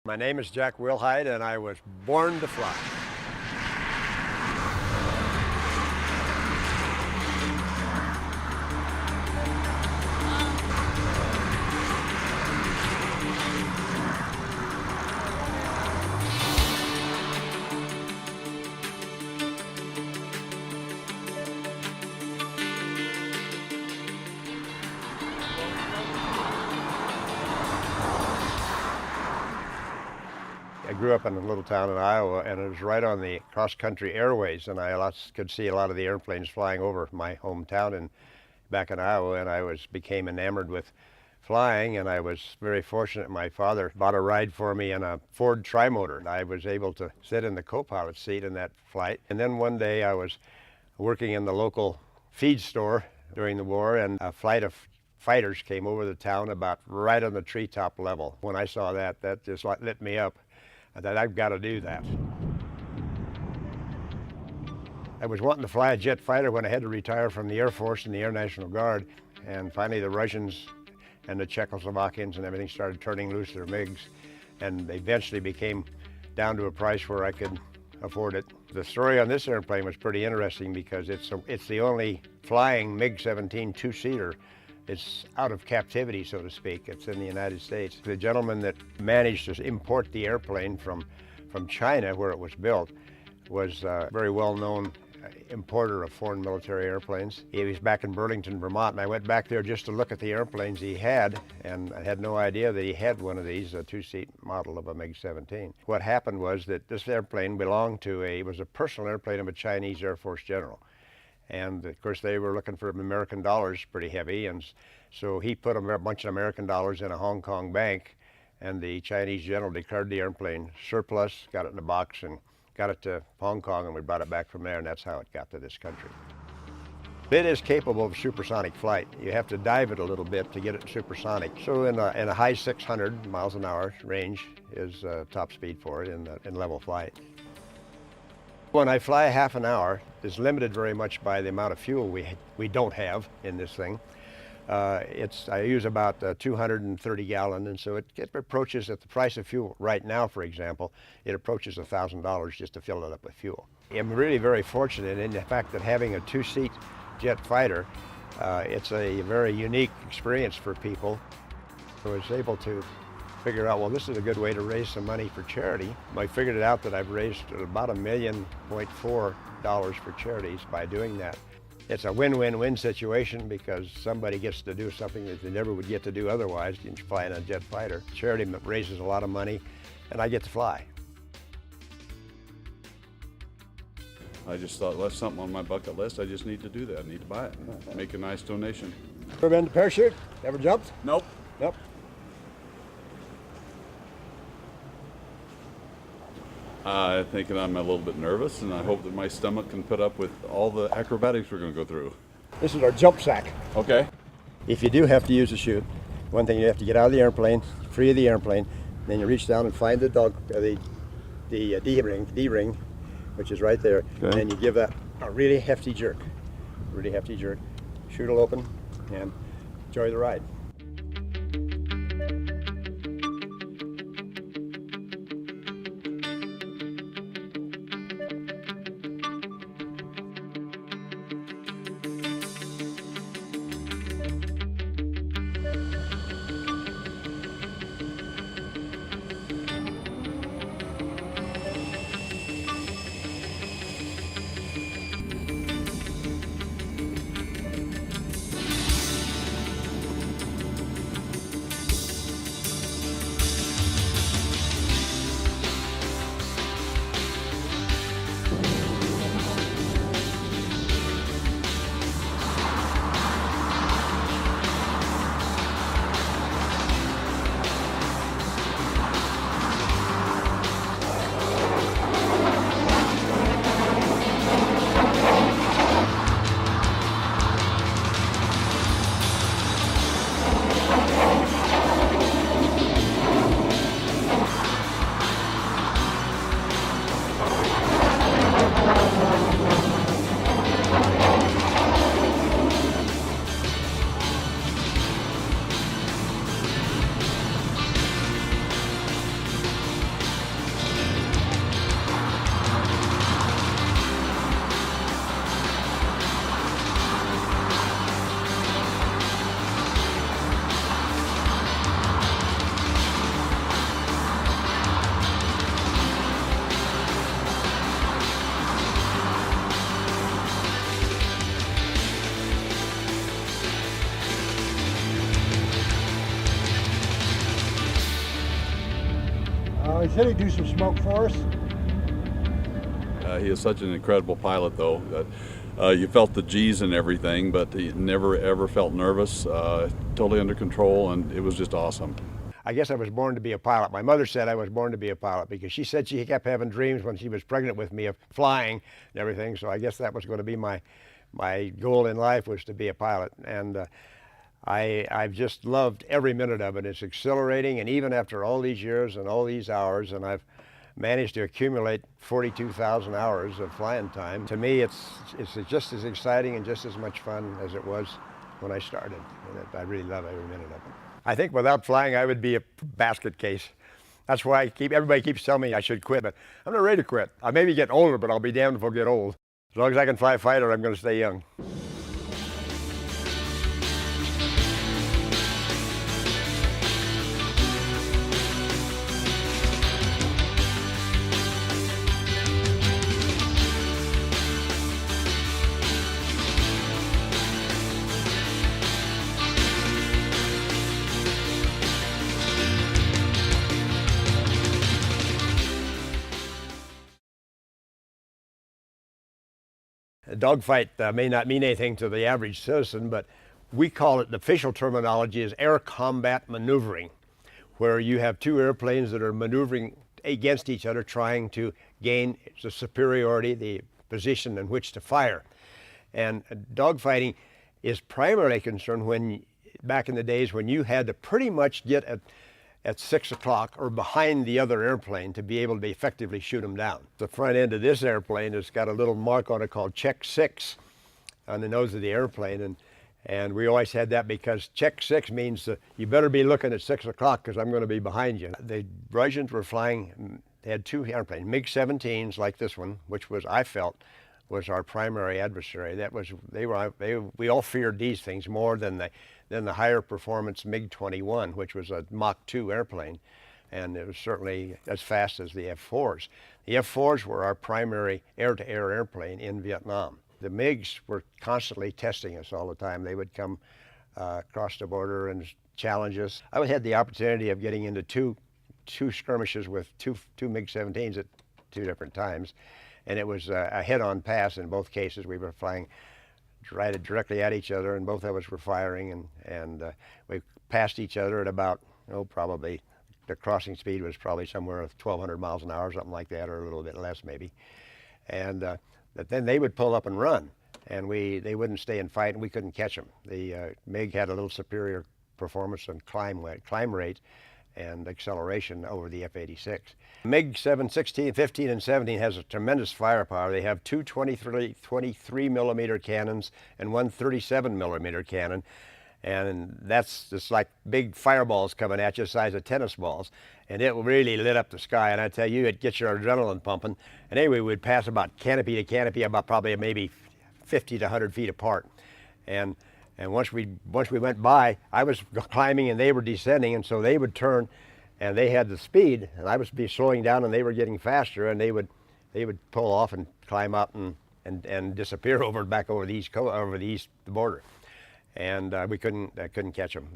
My name is Jack WIlhite, and I was born to fly. I grew up in a little town in Iowa, and it was right on the cross-country airways, and I could see a lot of the airplanes flying over my hometown and back in Iowa, and became enamored with flying, and I was very fortunate. My father bought a ride for me in a Ford trimotor. I was able to sit in the co-pilot seat in that flight. And then one day I was working in the local feed store during the war, and a flight of fighters came over the town about right on the treetop level. When I saw that, that just lit me up. I thought, I've got to do that. I was wanting to fly a jet fighter when I had to retire from the Air Force and the Air National Guard. And finally the Russians and the Czechoslovakians and everything started turning loose their MiGs. And they eventually became down to a price where I could afford it. The story on this airplane was pretty interesting because it's the only flying MiG-17 two-seater. It's out of captivity, so to speak. It's in the United States. The gentleman that managed to import the airplane from China, where it was built, was a very well-known importer of foreign military airplanes. He was back in Burlington, Vermont, and I went back there just to look at the airplanes he had, and I had no idea that he had one of these, a two-seat model of a MiG-17. What happened was that this airplane belonged to it was a personal airplane of a Chinese Air Force general. And of course they were looking for American dollars pretty heavy, and so he put a bunch of American dollars in a Hong Kong bank, and the Chinese general declared the airplane surplus, got it in a box, and got it to Hong Kong, and we brought it back from there, and that's how it got to this country. It is capable of supersonic flight. You have to dive it a little bit to get it supersonic. So in a high 600 miles an hour range is top speed for it in level flight. When I fly a half an hour, it's limited very much by the amount of fuel we don't have in this thing. I use about 230 gallon, and so it approaches, at the price of fuel right now, for example, it approaches $1,000 just to fill it up with fuel. I'm really very fortunate in the fact that having a two-seat jet fighter, it's a very unique experience for people. I was able to figure out, well, this is a good way to raise some money for charity. I figured it out that I've raised about $1.4 million for charities by doing that. It's a win-win-win situation because somebody gets to do something that they never would get to do otherwise, flying a jet fighter. Charity raises a lot of money, and I get to fly. I just thought, well, that's something on my bucket list. I just need to do that. I need to buy it. Make a nice donation. Ever been to parachute? Ever jumped? Nope. Nope. I think that I'm a little bit nervous, and I hope that my stomach can put up with all the acrobatics we're going to go through. This is our jump sack. Okay. If you do have to use a chute, one thing, you have to get out of the airplane, free of the airplane, then you reach down and find the D-ring, which is right there, okay. And then you give that a really hefty jerk. Chute will open, and enjoy the ride. Well, he said he'd do some smoke for us. He is such an incredible pilot, though, that you felt the G's and everything, but he never ever felt nervous, totally under control, and it was just awesome. I guess I was born to be a pilot. My mother said I was born to be a pilot because she said she kept having dreams when she was pregnant with me of flying and everything. So I guess that was going to be my goal in life, was to be a pilot. And I've just loved every minute of it. It's exhilarating, and even after all these years and all these hours, and I've managed to accumulate 42,000 hours of flying time. To me, it's just as exciting and just as much fun as it was when I started. And I really love every minute of it. I think without flying, I would be a basket case. That's why everybody keeps telling me I should quit, but I'm not ready to quit. I maybe get older, but I'll be damned if I'll get old. As long as I can fly a fighter, I'm going to stay young. A dogfight may not mean anything to the average citizen, but we call it, the official terminology is air combat maneuvering, where you have two airplanes that are maneuvering against each other, trying to gain the superiority, the position in which to fire. And dogfighting is primarily concerned when, back in the days when you had to pretty much get at 6 o'clock or behind the other airplane to be able to effectively shoot them down. The front end of this airplane has got a little mark on it called check 6 on the nose of the airplane, and we always had that because check 6 means you better be looking at 6 o'clock because I'm going to be behind you. The Russians were flying, they had two airplanes, MiG-17s like this one, which was, I felt, was our primary adversary. That was, we all feared these things more than the higher performance MiG-21, which was a Mach 2 airplane, and it was certainly as fast as the F-4s. The F-4s were our primary air-to-air airplane in Vietnam. The MiGs were constantly testing us all the time. They would come across the border and challenge us. I had the opportunity of getting into two skirmishes with two MiG-17s at two different times, and it was a head-on pass in both cases. We were flying right directly at each other, and both of us were firing, and we passed each other at about, probably the crossing speed was probably somewhere 1,200 miles an hour, something like that, or a little bit less maybe. And but then they would pull up and run, and they wouldn't stay and fight, and we couldn't catch them. The MiG had a little superior performance and climb rate and acceleration over the F-86. MiG 16, 15, and 17 has a tremendous firepower. They have two 23 millimeter cannons and one 37 millimeter cannon, and that's just like big fireballs coming at you, the size of tennis balls, and it really lit up the sky. And I tell you, it gets your adrenaline pumping. And anyway, we'd pass about canopy to canopy, about probably maybe 50 to 100 feet apart, and once we went by, I was climbing and they were descending, and so they would turn, and they had the speed, and I was slowing down, and they were getting faster, and they would pull off and climb up and disappear back over the border, and I couldn't catch them.